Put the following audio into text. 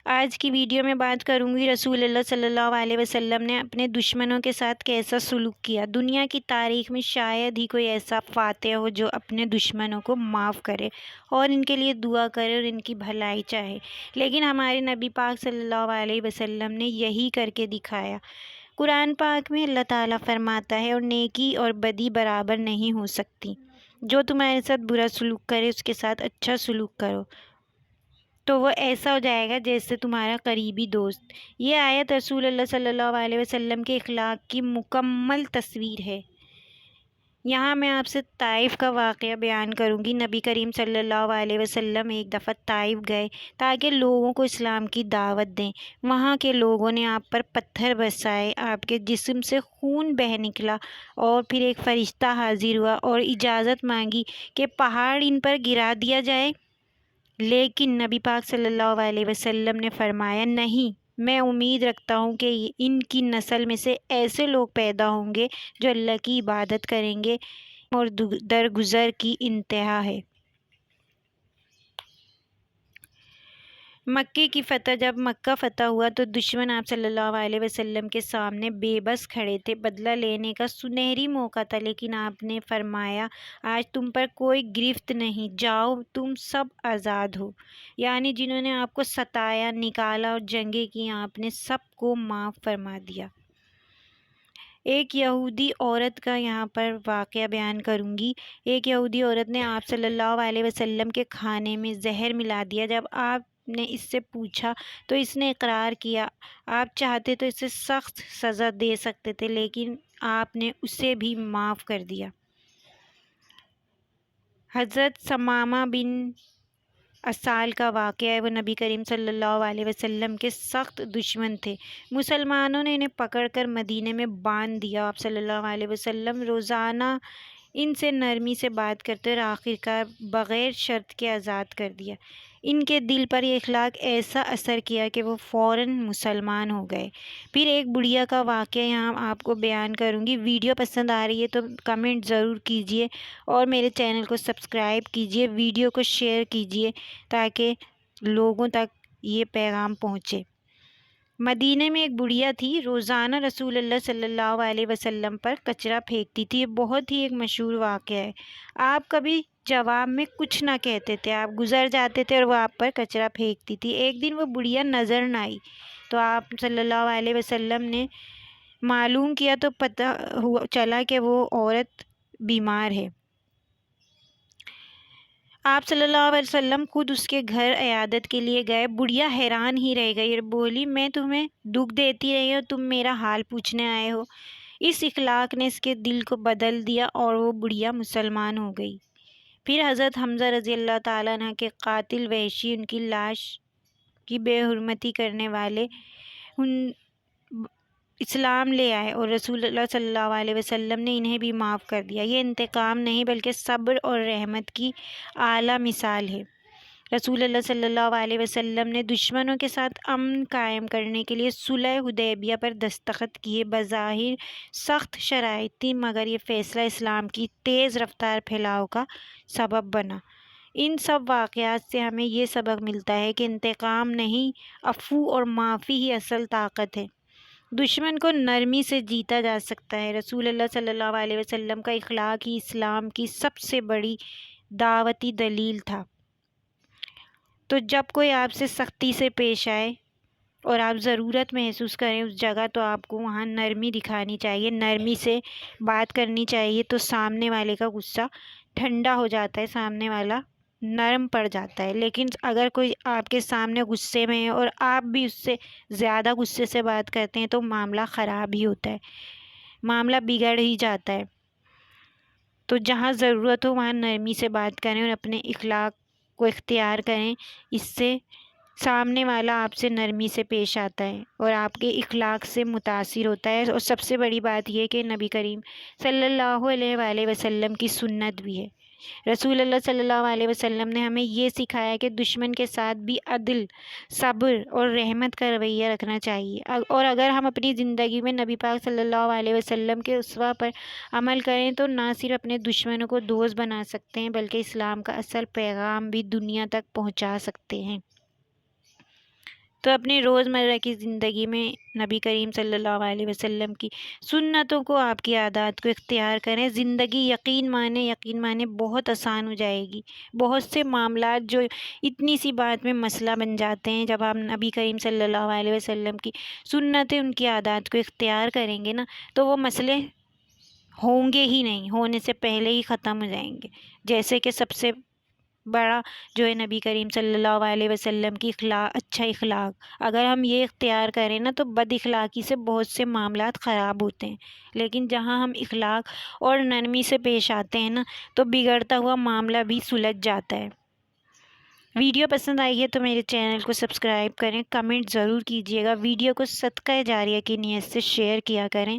آج کی ویڈیو میں بات کروں گی رسول اللہ صلی اللہ علیہ وسلم نے اپنے دشمنوں کے ساتھ کیسا سلوک کیا۔ دنیا کی تاریخ میں شاید ہی کوئی ایسا فاتح ہو جو اپنے دشمنوں کو معاف کرے اور ان کے لیے دعا کرے اور ان کی بھلائی چاہے، لیکن ہمارے نبی پاک صلی اللہ علیہ وسلم نے یہی کر کے دکھایا۔ قرآن پاک میں اللہ تعالیٰ فرماتا ہے، اور نیکی اور بدی برابر نہیں ہو سکتی، جو تمہارے ساتھ برا سلوک کرے اس کے ساتھ اچھا سلوک کرو تو وہ ایسا ہو جائے گا جیسے تمہارا قریبی دوست۔ یہ آیت رسول اللہ صلی اللہ علیہ وسلم کے اخلاق کی مکمل تصویر ہے۔ یہاں میں آپ سے طائف کا واقعہ بیان کروں گی۔ نبی کریم صلی اللہ علیہ وسلم ایک دفعہ طائف گئے تاکہ لوگوں کو اسلام کی دعوت دیں۔ وہاں کے لوگوں نے آپ پر پتھر برسائے، آپ کے جسم سے خون بہہ نکلا اور پھر ایک فرشتہ حاضر ہوا اور اجازت مانگی کہ پہاڑ ان پر گرا دیا جائے، لیکن نبی پاک صلی اللہ علیہ وسلم نے فرمایا، نہیں، میں امید رکھتا ہوں کہ ان کی نسل میں سے ایسے لوگ پیدا ہوں گے جو اللہ کی عبادت کریں گے، اور درگزر کی انتہا ہے۔ مکے کی فتح۔ جب مکہ فتح ہوا تو دشمن آپ صلی اللہ علیہ وسلم کے سامنے بے بس کھڑے تھے۔ بدلہ لینے کا سنہری موقع تھا، لیکن آپ نے فرمایا، آج تم پر کوئی گرفت نہیں، جاؤ، تم سب آزاد ہو۔ یعنی جنہوں نے آپ کو ستایا، نکالا اور جنگیں کی، آپ نے سب کو معاف فرما دیا۔ ایک یہودی عورت کا یہاں پر واقعہ بیان کروں گی۔ ایک یہودی عورت نے آپ صلی اللہ علیہ وسلم کے کھانے میں زہر ملا دیا۔ جب آپ نے اس سے پوچھا تو اس نے اقرار کیا۔ آپ چاہتے تو اسے سخت سزا دے سکتے تھے، لیکن آپ نے اسے بھی معاف کر دیا۔ حضرت ثمامہ بن اسال کا واقعہ ہے۔ وہ نبی کریم صلی اللہ علیہ وسلم کے سخت دشمن تھے۔ مسلمانوں نے انہیں پکڑ کر مدینے میں باندھ دیا۔ آپ صلی اللہ علیہ وسلم روزانہ ان سے نرمی سے بات کرتے اور آخرکار بغیر شرط کے آزاد کر دیا۔ ان کے دل پر یہ اخلاق ایسا اثر کیا کہ وہ فوراً مسلمان ہو گئے۔ پھر ایک بڑھیا کا واقعہ یہاں آپ کو بیان کروں گی۔ ویڈیو پسند آ رہی ہے تو کمنٹ ضرور کیجیے اور میرے چینل کو سبسکرائب کیجیے، ویڈیو کو شیئر کیجیے تاکہ لوگوں تک یہ پیغام پہنچے۔ مدینے میں ایک بڑھیا تھی، روزانہ رسول اللہ صلی اللہ علیہ وسلم پر کچرا پھینکتی تھی۔ یہ بہت ہی ایک مشہور واقعہ ہے۔ آپ کبھی جواب میں کچھ نہ کہتے تھے، آپ گزر جاتے تھے اور وہ آپ پر کچرا پھینکتی تھی۔ ایک دن وہ بڑھیا نظر نہ آئی تو آپ صلی اللہ علیہ وسلم نے معلوم کیا تو پتہ چلا کہ وہ عورت بیمار ہے۔ آپ صلی اللہ علیہ وسلم خود اس کے گھر عیادت کے لیے گئے۔ بڑھیا حیران ہی رہ گئی اور بولی، میں تمہیں دکھ دیتی رہی اور تم میرا حال پوچھنے آئے ہو۔ اس اخلاق نے اس کے دل کو بدل دیا اور وہ بڑھیا مسلمان ہو گئی۔ پھر حضرت حمزہ رضی اللہ تعالیٰ عنہ کے قاتل وحشی، ان کی لاش کی بے حرمتی کرنے والے اسلام لے آئے اور رسول اللہ صلی اللہ علیہ وسلم نے انہیں بھی معاف کر دیا۔ یہ انتقام نہیں بلکہ صبر اور رحمت کی اعلیٰ مثال ہے۔ رسول اللہ صلی اللہ علیہ وسلم نے دشمنوں کے ساتھ امن قائم کرنے کے لیے صلح حدیبیہ پر دستخط کیے۔ بظاہر سخت شرائط تھی، مگر یہ فیصلہ اسلام کی تیز رفتار پھیلاؤ کا سبب بنا۔ ان سب واقعات سے ہمیں یہ سبق ملتا ہے کہ انتقام نہیں، عفو اور معافی ہی اصل طاقت ہے۔ دشمن کو نرمی سے جیتا جا سکتا ہے۔ رسول اللہ صلی اللہ علیہ وسلم کا اخلاق ہی اسلام کی سب سے بڑی دعوتی دلیل تھا۔ تو جب کوئی آپ سے سختی سے پیش آئے اور آپ ضرورت محسوس کریں اس جگہ، تو آپ کو وہاں نرمی دکھانی چاہیے، نرمی سے بات کرنی چاہیے، تو سامنے والے کا غصہ ٹھنڈا ہو جاتا ہے، سامنے والا نرم پڑ جاتا ہے۔ لیکن اگر کوئی آپ کے سامنے غصے میں ہے اور آپ بھی اس سے زیادہ غصے سے بات کرتے ہیں تو معاملہ خراب ہی ہوتا ہے، معاملہ بگڑ ہی جاتا ہے۔ تو جہاں ضرورت ہو وہاں نرمی سے بات کریں اور اپنے اخلاق کو اختیار کریں، اس سے سامنے والا آپ سے نرمی سے پیش آتا ہے اور آپ کے اخلاق سے متاثر ہوتا ہے۔ اور سب سے بڑی بات یہ کہ نبی کریم صلی اللہ علیہ وآلہ وسلم کی سنت بھی ہے۔ رسول اللہ صلی اللہ علیہ وسلم نے ہمیں یہ سکھایا کہ دشمن کے ساتھ بھی عدل، صبر اور رحمت کا رویہ رکھنا چاہیے۔ اور اگر ہم اپنی زندگی میں نبی پاک صلی اللہ علیہ وسلم کے اسوہ پر عمل کریں تو نہ صرف اپنے دشمنوں کو دوست بنا سکتے ہیں بلکہ اسلام کا اصل پیغام بھی دنیا تک پہنچا سکتے ہیں۔ تو اپنی روزمرہ کی زندگی میں نبی کریم صلی اللہ علیہ وسلم کی سنتوں کو، آپ کی عادات کو اختیار کریں. زندگی یقین مانیں بہت آسان ہو جائے گی. بہت سے معاملات جو اتنی سی بات میں مسئلہ بن جاتے ہیں، جب آپ نبی کریم صلی اللہ علیہ وسلم کی سنتیں، ان کی عادات کو اختیار کریں گے نا، تو وہ مسئلے ہوں گے ہی نہیں، ہونے سے پہلے ہی ختم ہو جائیں گے. جیسے کہ سب سے بڑا جو ہے نبی کریم صلی اللہ علیہ وسلم کی اچھا اخلاق. اگر ہم یہ اختیار کریں نا، تو بد اخلاقی سے بہت سے معاملات خراب ہوتے ہیں. لیکن جہاں ہم اخلاق اور نرمی سے پیش آتے ہیں نا، تو بگڑتا ہوا معاملہ بھی سلجھ جاتا ہے. ویڈیو پسند آئی ہے تو میرے چینل کو سبسکرائب کریں، کمنٹ ضرور کیجیے گا. ویڈیو کو صدقہ جاریہ کی نیت سے شیئر کیا کریں.